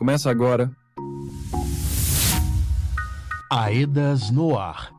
Começa agora. AEDAS no ar.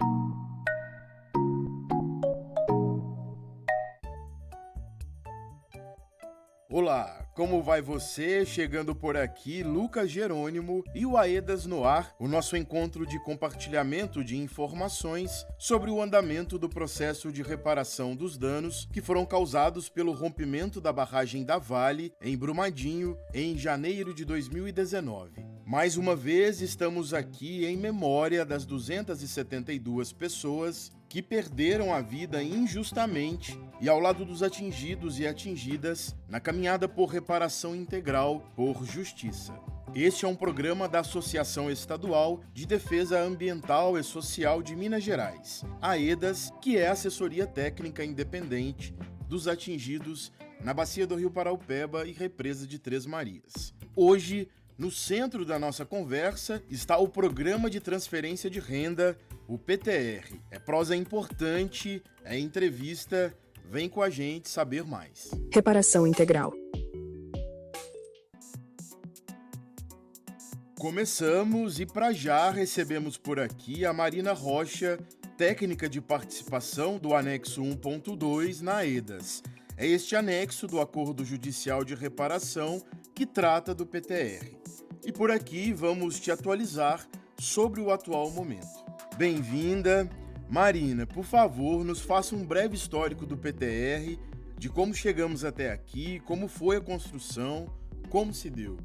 Olá, como vai você? Chegando por aqui, Lucas Jerônimo e o AEDAS no ar, o nosso encontro de compartilhamento de informações sobre o andamento do processo de reparação dos danos que foram causados pelo rompimento da barragem da Vale, em Brumadinho, em janeiro de 2019. Mais uma vez, estamos aqui em memória das 272 pessoas que perderam a vida injustamente e ao lado dos atingidos e atingidas na caminhada por reparação integral por justiça. Este é um programa da Associação Estadual de Defesa Ambiental e Social de Minas Gerais, AEDAS, que é a assessoria técnica independente dos atingidos na Bacia do Rio Paraupeba e Represa de Três Marias. Hoje, no centro da nossa conversa está o Programa de Transferência de Renda, o PTR. É prosa importante, é entrevista, vem com a gente saber mais. Reparação integral. Começamos e para já recebemos por aqui a Marina Rocha, técnica de participação do anexo 1.2 na AEDAS. É este anexo do Acordo Judicial de Reparação que trata do PTR. E por aqui vamos te atualizar sobre o atual momento. Bem-vinda. Marina, por favor, nos faça um breve histórico do PTR, de como chegamos até aqui, como foi a construção, como se deu.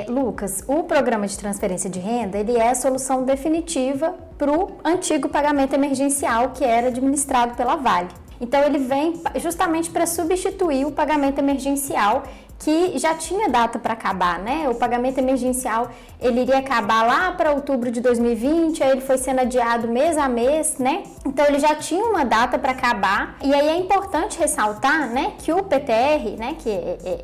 Lucas, o programa de transferência de renda, ele é a solução definitiva para o antigo pagamento emergencial que era administrado pela Vale. Então ele vem justamente para substituir o pagamento emergencial que já tinha data para acabar, né? O pagamento emergencial, ele iria acabar lá para outubro de 2020, aí ele foi sendo adiado mês a mês, né? Então ele já tinha uma data para acabar. E aí é importante ressaltar, né, que o PTR, né, que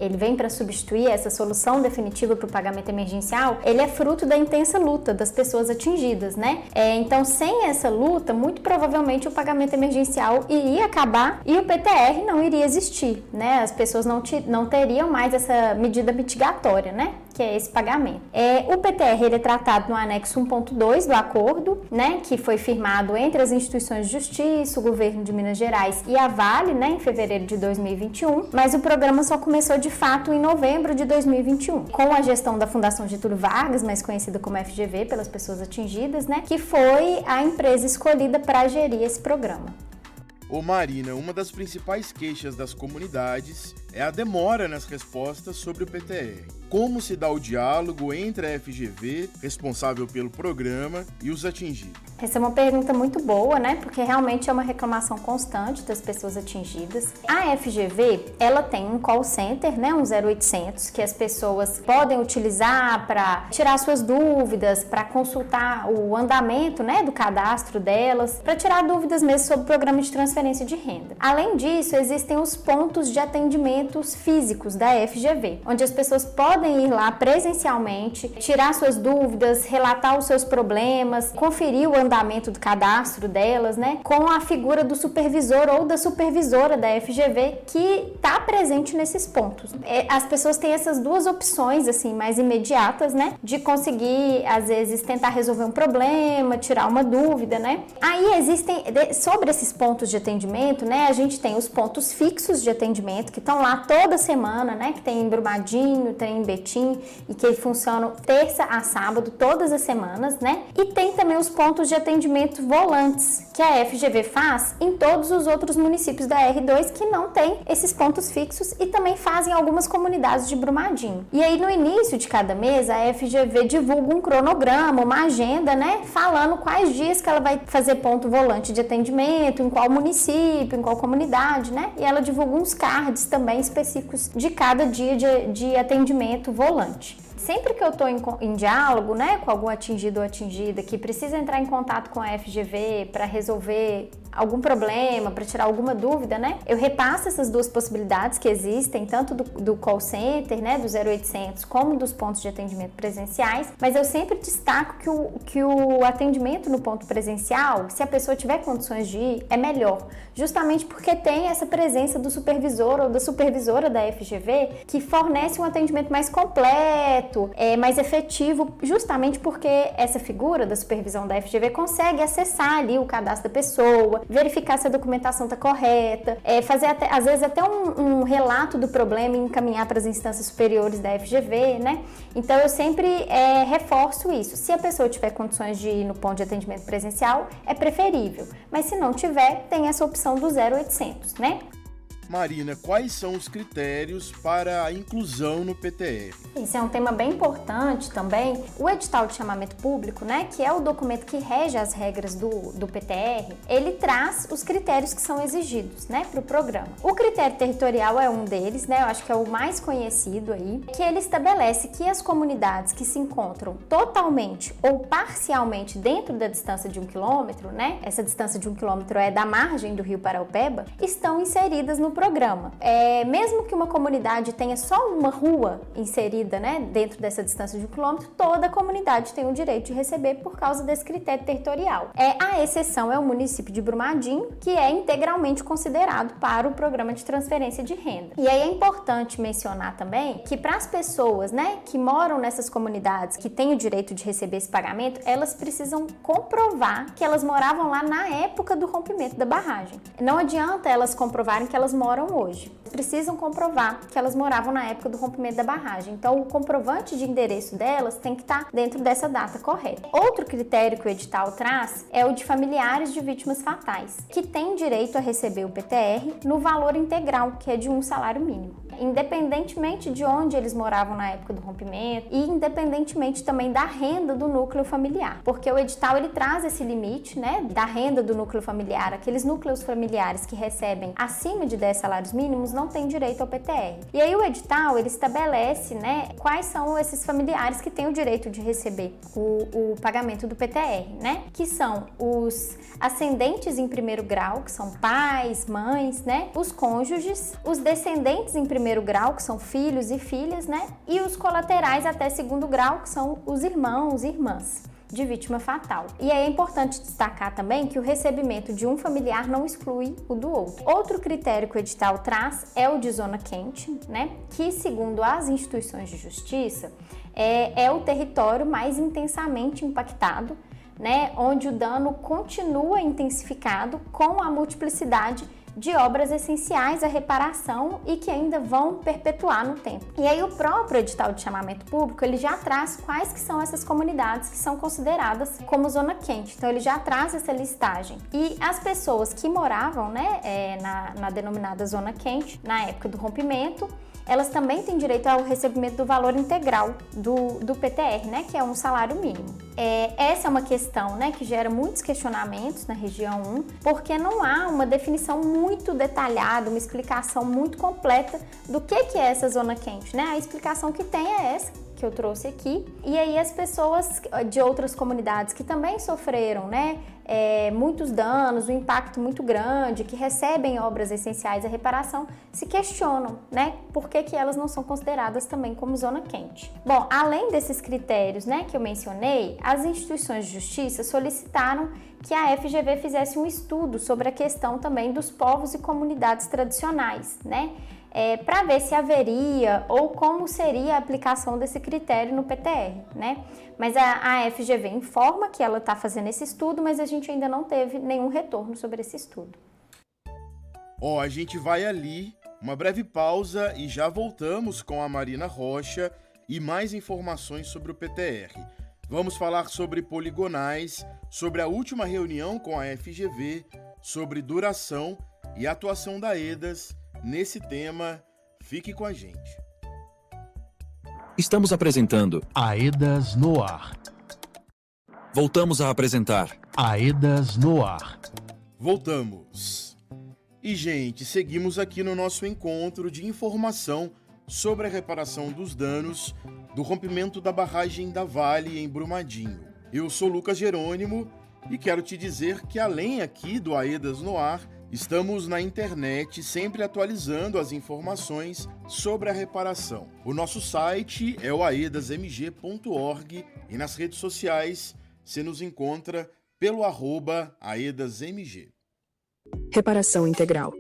ele vem para substituir essa solução definitiva para o pagamento emergencial, ele é fruto da intensa luta das pessoas atingidas, né? Então sem essa luta, muito provavelmente o pagamento emergencial iria acabar e o PTR não iria existir, né? As pessoas não teriam mais essa medida mitigatória, né? Que é esse pagamento. O PTR ele é tratado no anexo 1.2 do acordo, né? Que foi firmado entre as instituições de justiça, o governo de Minas Gerais e a Vale, né? Em fevereiro de 2021, mas o programa só começou de fato em novembro de 2021, com a gestão da Fundação Getúlio Vargas, mais conhecida como FGV pelas pessoas atingidas, né? Que foi a empresa escolhida para gerir esse programa. Ô Marina, uma das principais queixas das comunidades é a demora nas respostas sobre o PTR. Como se dá o diálogo entre a FGV, responsável pelo programa, e os atingidos? Essa é uma pergunta muito boa, né? Porque realmente é uma reclamação constante das pessoas atingidas. A FGV, ela tem um call center, né? Um 0800, que as pessoas podem utilizar para tirar suas dúvidas, para consultar o andamento, né, do cadastro delas, para tirar dúvidas mesmo sobre o programa de transferência de renda. Além disso, existem os pontos de atendimentos físicos da FGV, onde as pessoas podem ir lá presencialmente, tirar suas dúvidas, relatar os seus problemas, conferir o andamento do cadastro delas, né, com a figura do supervisor ou da supervisora da FGV que está presente nesses pontos. As pessoas têm essas duas opções, assim, mais imediatas, né, de conseguir, às vezes, tentar resolver um problema, tirar uma dúvida, né. Aí existem, sobre esses pontos de atendimento, né, a gente tem os pontos fixos de atendimento que estão lá toda semana, né, que tem em Brumadinho, tem em Betim e que funcionam terça a sábado, todas as semanas, né? E tem também os pontos de atendimento volantes, que a FGV faz em todos os outros municípios da R2 que não tem esses pontos fixos e também fazem algumas comunidades de Brumadinho. E aí, no início de cada mês, a FGV divulga um cronograma, uma agenda, né? Falando quais dias que ela vai fazer ponto volante de atendimento, em qual município, em qual comunidade, né? E ela divulga uns cards também específicos de cada dia de atendimento volante. Sempre que eu estou em diálogo, né, com algum atingido ou atingida que precisa entrar em contato com a FGV para resolver algum problema, para tirar alguma dúvida, né? Eu repasso essas duas possibilidades que existem, tanto do call center, né, do 0800, como dos pontos de atendimento presenciais, mas eu sempre destaco que o atendimento no ponto presencial, se a pessoa tiver condições de ir, é melhor, justamente porque tem essa presença do supervisor ou da supervisora da FGV que fornece um atendimento mais completo, mais efetivo, justamente porque essa figura da supervisão da FGV consegue acessar ali o cadastro da pessoa, verificar se a documentação está correta, fazer às vezes até um relato do problema e encaminhar para as instâncias superiores da FGV, né? Então eu sempre reforço isso. Se a pessoa tiver condições de ir no ponto de atendimento presencial, é preferível, mas se não tiver, tem essa opção do 0800, né? Marina, quais são os critérios para a inclusão no PTR? Esse é um tema bem importante também. O edital de chamamento público, né, que é o documento que rege as regras do PTR, ele traz os critérios que são exigidos, né, para o programa. O critério territorial é um deles, né, eu acho que é o mais conhecido aí, que ele estabelece que as comunidades que se encontram totalmente ou parcialmente dentro da distância de 1 quilômetro, né, essa distância de 1 quilômetro é da margem do Rio Paraupeba, estão inseridas no programa. Mesmo que uma comunidade tenha só uma rua inserida, né, dentro dessa distância de 1 quilômetro, toda a comunidade tem o direito de receber por causa desse critério territorial. A exceção é o município de Brumadinho, que é integralmente considerado para o programa de transferência de renda. E aí é importante mencionar também que para as pessoas, né, que moram nessas comunidades, que têm o direito de receber esse pagamento, elas precisam comprovar que elas moravam lá na época do rompimento da barragem. Não adianta elas comprovarem que elas moram hoje. Precisam comprovar que elas moravam na época do rompimento da barragem. Então, o comprovante de endereço delas tem que estar dentro dessa data correta. Outro critério que o edital traz é o de familiares de vítimas fatais, que têm direito a receber o PTR no valor integral, que é de um salário mínimo, independentemente de onde eles moravam na época do rompimento e independentemente também da renda do núcleo familiar, porque o edital ele traz esse limite, né, da renda do núcleo familiar. Aqueles núcleos familiares que recebem acima de 10 salários mínimos não têm direito ao PTR. E aí o edital ele estabelece, né, quais são esses familiares que têm o direito de receber o pagamento do PTR, né, que são os ascendentes em primeiro grau, que são pais, mães, né, os cônjuges, os descendentes em primeiro grau, que são filhos e filhas, né, e os colaterais até segundo grau, que são os irmãos e irmãs de vítima fatal. E aí é importante destacar também que o recebimento de um familiar não exclui o do outro. Outro critério que o edital traz é o de zona quente, né, que segundo as instituições de justiça é o território mais intensamente impactado, né, onde o dano continua intensificado com a multiplicidade de obras essenciais à reparação e que ainda vão perpetuar no tempo. E aí o próprio edital de chamamento público, ele já traz quais que são essas comunidades que são consideradas como zona quente. Então ele já traz essa listagem. E as pessoas que moravam, né, na denominada zona quente, na época do rompimento, elas também têm direito ao recebimento do valor integral do PTR, né, que é um salário mínimo. Essa é uma questão, né, que gera muitos questionamentos na região 1, porque não há uma definição muito detalhada, uma explicação muito completa do que é essa zona quente, né? A explicação que tem é essa que eu trouxe aqui. E aí as pessoas de outras comunidades que também sofreram, né, muitos danos, um impacto muito grande, que recebem obras essenciais à reparação, se questionam, né, por que elas não são consideradas também como zona quente. Bom, além desses critérios, né, que eu mencionei, as instituições de justiça solicitaram que a FGV fizesse um estudo sobre a questão também dos povos e comunidades tradicionais, né, para ver se haveria ou como seria a aplicação desse critério no PTR, né? Mas a FGV informa que ela está fazendo esse estudo, mas a gente ainda não teve nenhum retorno sobre esse estudo. A gente vai ali, uma breve pausa e já voltamos com a Marina Rocha e mais informações sobre o PTR. Vamos falar sobre poligonais, sobre a última reunião com a FGV, sobre duração e atuação da EDAS. Nesse tema, fique com a gente. Estamos apresentando AEDAS no ar. Voltamos a apresentar AEDAS no ar. Voltamos. E, gente, seguimos aqui no nosso encontro de informação sobre a reparação dos danos do rompimento da barragem da Vale em Brumadinho. Eu sou Lucas Jerônimo E quero te dizer que além aqui do Aedas no Ar, estamos na internet sempre atualizando as informações sobre a reparação. O nosso site é o aedasmg.org e nas redes sociais você nos encontra pelo @aedasmg. Reparação integral.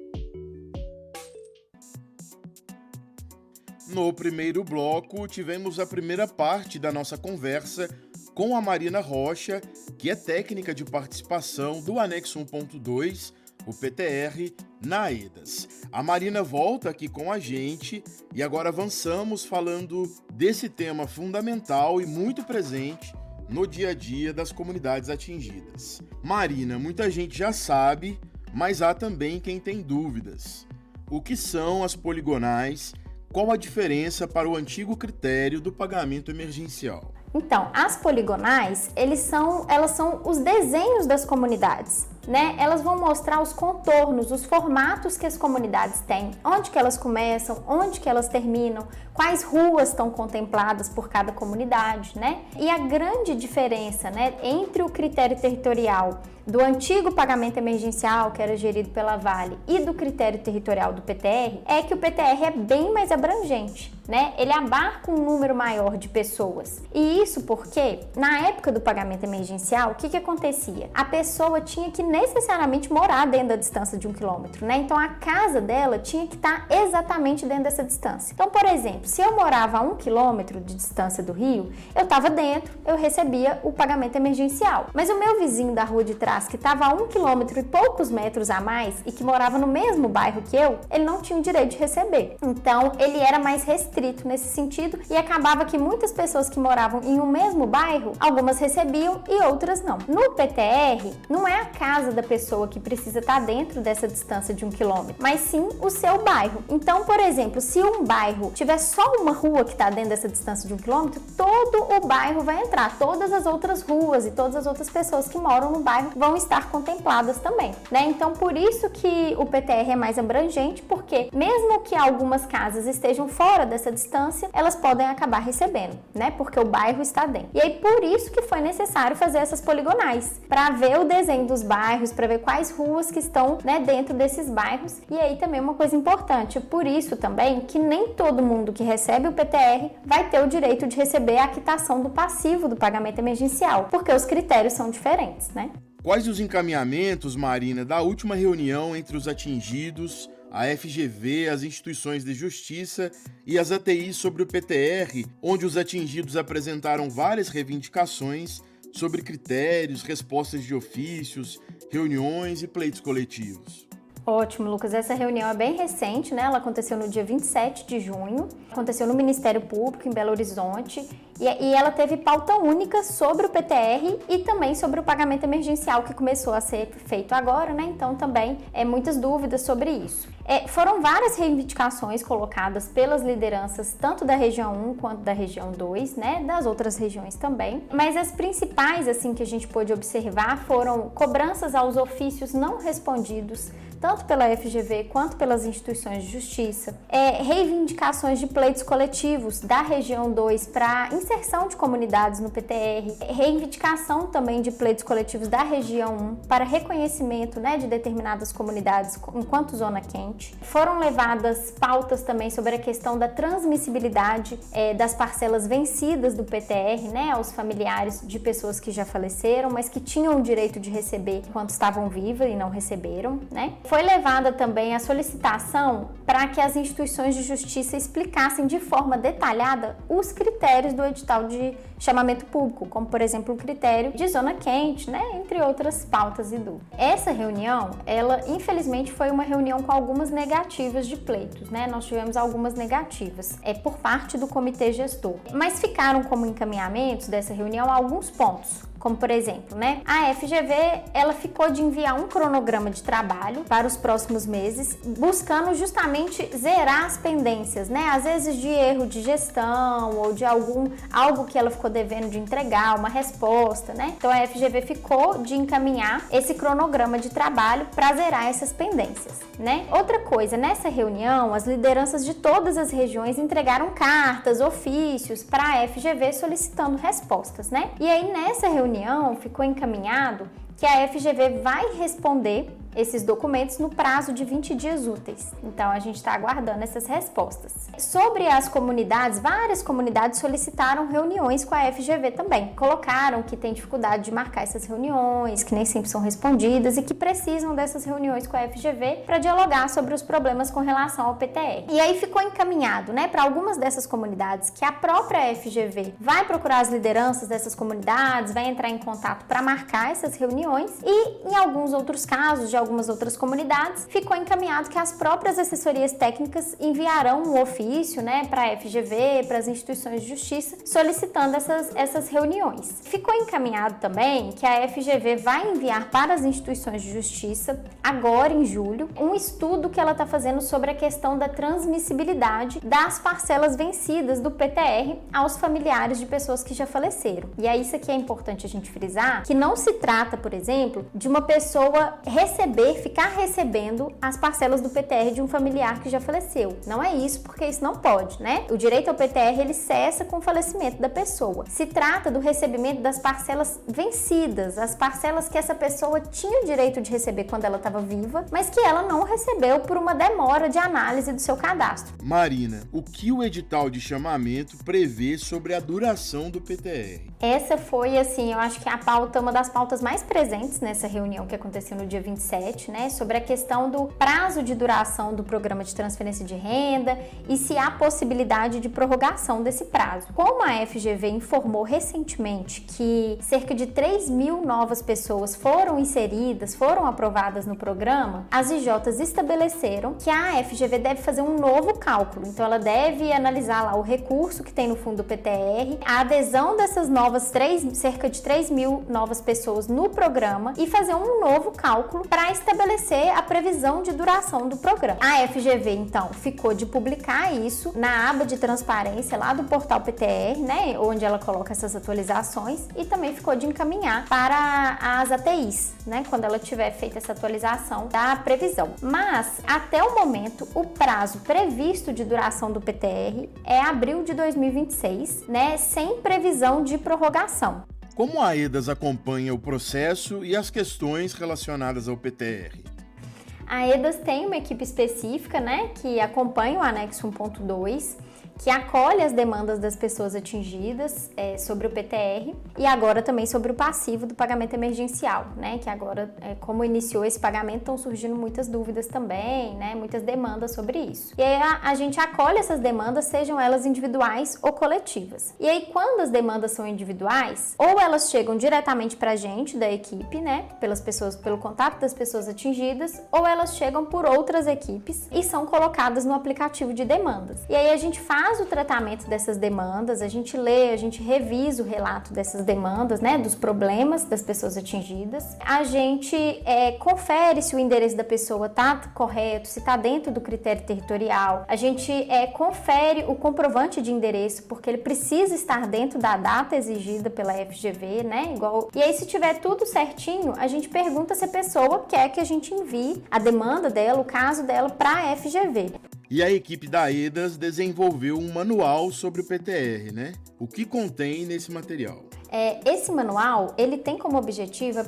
No primeiro bloco, tivemos a primeira parte da nossa conversa com a Marina Rocha, que é técnica de participação do Anexo 1.2, o PTR, na Aedas. A Marina volta aqui com a gente e agora avançamos falando desse tema fundamental e muito presente no dia a dia das comunidades atingidas. Marina, muita gente já sabe, mas há também quem tem dúvidas. O que são as poligonais? Qual a diferença para o antigo critério do pagamento emergencial? Então, as poligonais, elas são os desenhos das comunidades, né? Elas vão mostrar os contornos, os formatos que as comunidades têm, onde que elas começam, onde que elas terminam, quais ruas estão contempladas por cada comunidade, né? E a grande diferença, né, entre o critério territorial do antigo pagamento emergencial, que era gerido pela Vale, e do critério territorial do PTR, é que o PTR é bem mais abrangente, né? Ele abarca um número maior de pessoas. E isso porque, na época do pagamento emergencial, o que acontecia? A pessoa tinha que necessariamente morar dentro da distância de 1 quilômetro, né? Então, a casa dela tinha que estar exatamente dentro dessa distância. Então, por exemplo, se eu morava a 1 quilômetro de distância do rio, eu estava dentro, eu recebia o pagamento emergencial. Mas o meu vizinho da rua de trás, que estava a 1 quilômetro e poucos metros a mais e que morava no mesmo bairro que eu, ele não tinha o direito de receber. Então, ele era mais restrito nesse sentido e acabava que muitas pessoas que moravam em um mesmo bairro, algumas recebiam e outras não. No PTR, não é a casa da pessoa que precisa estar dentro dessa distância de 1 quilômetro, mas sim o seu bairro. Então, por exemplo, se um bairro tiver só uma rua que está dentro dessa distância de 1 quilômetro, todo o bairro vai entrar, todas as outras ruas e todas as outras pessoas que moram no bairro vão estar contempladas também, né? Então, por isso que o PTR é mais abrangente, porque mesmo que algumas casas estejam fora dessa distância, elas podem acabar recebendo, né? Porque o bairro está dentro. E aí, por isso que foi necessário fazer essas poligonais, para ver o desenho dos bairros, para ver quais ruas que estão, né, dentro desses bairros. E aí também uma coisa importante, por isso também que nem todo mundo que recebe o PTR vai ter o direito de receber a quitação do passivo do pagamento emergencial, porque os critérios são diferentes, né? Quais os encaminhamentos, Marina, da última reunião entre os atingidos, a FGV, as instituições de justiça e as ATIs sobre o PTR, onde os atingidos apresentaram várias reivindicações sobre critérios, respostas de ofícios, reuniões e pleitos coletivos? Ótimo, Lucas. Essa reunião é bem recente, né? Ela aconteceu no dia 27 de junho, aconteceu no Ministério Público, em Belo Horizonte, e ela teve pauta única sobre o PTR e também sobre o pagamento emergencial que começou a ser feito agora, né? Então também muitas dúvidas sobre isso. Foram várias reivindicações colocadas pelas lideranças, tanto da região 1 quanto da região 2, né? Das outras regiões também. Mas as principais, assim, que a gente pôde observar foram cobranças aos ofícios não respondidos, tanto pela FGV quanto pelas instituições de justiça, reivindicações de pleitos coletivos da região 2 para inserção de comunidades no PTR, reivindicação também de pleitos coletivos da região 1 para reconhecimento, né, de determinadas comunidades enquanto zona quente. Foram levadas pautas também sobre a questão da transmissibilidade das parcelas vencidas do PTR, né, aos familiares de pessoas que já faleceram, mas que tinham o direito de receber enquanto estavam vivas e não receberam, né? Foi levada também a solicitação para que as instituições de justiça explicassem de forma detalhada os critérios do edital de chamamento público, como, por exemplo, o critério de zona quente, né, entre outras pautas e dúvidas. Essa reunião, ela, infelizmente, foi uma reunião com algumas negativas de pleitos, né? Nós tivemos algumas negativas, por parte do comitê gestor. Mas ficaram como encaminhamentos dessa reunião alguns pontos, como, por exemplo, né, a FGV, ela ficou de enviar um cronograma de trabalho para os próximos meses, buscando justamente zerar as pendências, né, às vezes de erro de gestão ou de algo que ela ficou devendo de entregar, uma resposta, né? Então a FGV ficou de encaminhar esse cronograma de trabalho para zerar essas pendências, né? Outra coisa, nessa reunião, as lideranças de todas as regiões entregaram cartas, ofícios para a FGV solicitando respostas, né? E aí nessa reunião ficou encaminhado que a FGV vai responder esses documentos no prazo de 20 dias úteis. Então, a gente está aguardando essas respostas. Sobre as comunidades, várias comunidades solicitaram reuniões com a FGV também. Colocaram que tem dificuldade de marcar essas reuniões, que nem sempre são respondidas e que precisam dessas reuniões com a FGV para dialogar sobre os problemas com relação ao PTR. E aí ficou encaminhado, né, para algumas dessas comunidades que a própria FGV vai procurar as lideranças dessas comunidades, vai entrar em contato para marcar essas reuniões e, em alguns outros casos, de algumas outras comunidades, ficou encaminhado que as próprias assessorias técnicas enviarão um ofício, né, para a FGV, para as instituições de justiça, solicitando essas reuniões. Ficou encaminhado também que a FGV vai enviar para as instituições de justiça, agora em julho, um estudo que ela está fazendo sobre a questão da transmissibilidade das parcelas vencidas do PTR aos familiares de pessoas que já faleceram. E aí isso aqui é importante a gente frisar, que não se trata, por exemplo, de uma pessoa ficar recebendo as parcelas do PTR de um familiar que já faleceu. Não é isso, porque isso não pode, né? O direito ao PTR, ele cessa com o falecimento da pessoa. Se trata do recebimento das parcelas vencidas, as parcelas que essa pessoa tinha o direito de receber quando ela estava viva, mas que ela não recebeu por uma demora de análise do seu cadastro. Marina, o que o edital de chamamento prevê sobre a duração do PTR? Essa foi, assim, eu acho que uma das pautas mais presentes nessa reunião que aconteceu no dia 27, né, sobre a questão do prazo de duração do programa de transferência de renda e se há possibilidade de prorrogação desse prazo. Como a FGV informou recentemente que cerca de 3.000 novas pessoas foram aprovadas no programa, as IJs estabeleceram que a FGV deve fazer um novo cálculo. Então, ela deve analisar lá o recurso que tem no fundo do PTR, a adesão dessas cerca de 3.000 novas pessoas no programa e fazer um novo cálculo para estabelecer a previsão de duração do programa. A FGV, então, ficou de publicar isso na aba de transparência lá do portal PTR, né, onde ela coloca essas atualizações, e também ficou de encaminhar para as ATIs, né, quando ela tiver feito essa atualização da previsão. Mas, até o momento, o prazo previsto de duração do PTR é abril de 2026, né, sem previsão de prorrogação. Como a AEDAS acompanha o processo e as questões relacionadas ao PTR? A AEDAS tem uma equipe específica, né, que acompanha o anexo 1.2, que acolhe as demandas das pessoas atingidas sobre o PTR e agora também sobre o passivo do pagamento emergencial, né? Que agora, como iniciou esse pagamento, estão surgindo muitas dúvidas também, né? Muitas demandas sobre isso. E aí a gente acolhe essas demandas, sejam elas individuais ou coletivas. E aí, quando as demandas são individuais, ou elas chegam diretamente para a gente, da equipe, né? Pelo contato das pessoas atingidas, ou elas chegam por outras equipes e são colocadas no aplicativo de demandas. E aí a gente faz o tratamento dessas demandas, a gente lê, a gente revisa o relato dessas demandas, né, dos problemas das pessoas atingidas, a gente confere se o endereço da pessoa está correto, se está dentro do critério territorial, a gente confere o comprovante de endereço, porque ele precisa estar dentro da data exigida pela FGV, né, e aí se tiver tudo certinho, a gente pergunta se a pessoa quer que a gente envie a demanda dela, o caso dela, para a FGV. E a equipe da AEDAS desenvolveu um manual sobre o PTR, né? O que contém nesse material? Esse manual, ele tem como objetivo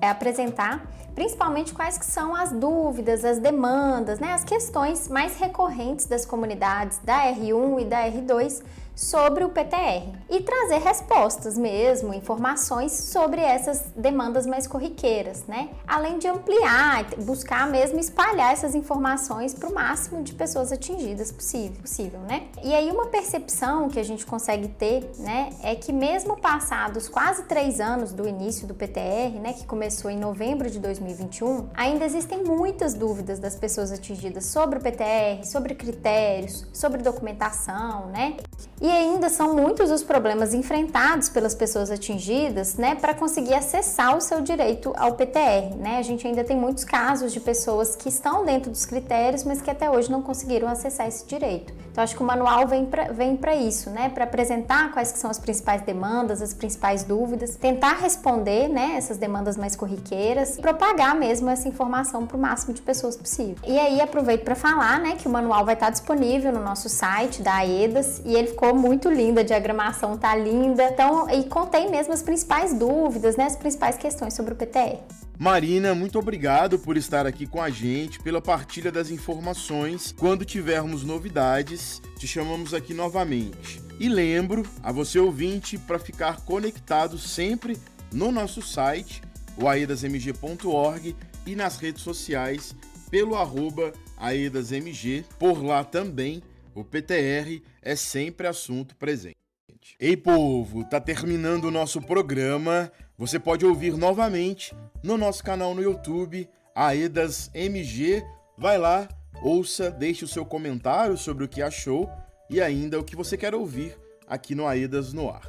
apresentar principalmente quais que são as dúvidas, as demandas, né, as questões mais recorrentes das comunidades da R1 e da R2 sobre o PTR e trazer respostas mesmo, informações sobre essas demandas mais corriqueiras, né? Além de ampliar, buscar mesmo espalhar essas informações para o máximo de pessoas atingidas possível, né? E aí uma percepção que a gente consegue ter, né, é que mesmo passados quase 3 anos do início do PTR, né, que começou em novembro de 2021, ainda existem muitas dúvidas das pessoas atingidas sobre o PTR, sobre critérios, sobre documentação, né? E ainda são muitos os problemas enfrentados pelas pessoas atingidas, né, para conseguir acessar o seu direito ao PTR, né? A gente ainda tem muitos casos de pessoas que estão dentro dos critérios, mas que até hoje não conseguiram acessar esse direito. Então, acho que o manual vem para isso, né, para apresentar quais que são as principais demandas, as principais dúvidas, tentar responder, né, essas demandas mais corriqueiras e propagar mesmo essa informação para o máximo de pessoas possível. E aí, aproveito para falar, né, que o manual vai estar disponível no nosso site da AEDAS e ele ficou ficou muito linda, a diagramação tá linda. Então, e contei mesmo as principais dúvidas, né, as principais questões sobre o PTR. Marina, muito obrigado por estar aqui com a gente, pela partilha das informações. Quando tivermos novidades, te chamamos aqui novamente. E lembro a você ouvinte para ficar conectado sempre no nosso site, o aedasmg.org, e nas redes sociais pelo @aedasmg. Por lá também o PTR é sempre assunto presente. Ei, povo, tá terminando o nosso programa. Você pode ouvir novamente no nosso canal no YouTube, AEDASMG. Vai lá, ouça, deixe o seu comentário sobre o que achou e ainda o que você quer ouvir aqui no AEDAS no Ar.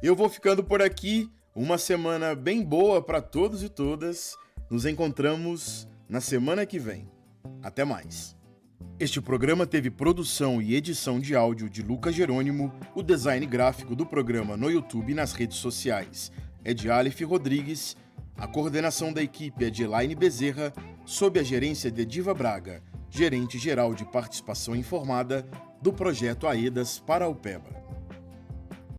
Eu vou ficando por aqui. Uma semana bem boa para todos e todas. Nos encontramos na semana que vem. Até mais. Este programa teve produção e edição de áudio de Lucas Jerônimo. O design gráfico do programa no YouTube e nas redes sociais é de Aleph Rodrigues. A coordenação da equipe é de Elaine Bezerra, sob a gerência de Diva Braga, gerente geral de participação informada do projeto AEDAS para a UPEBA.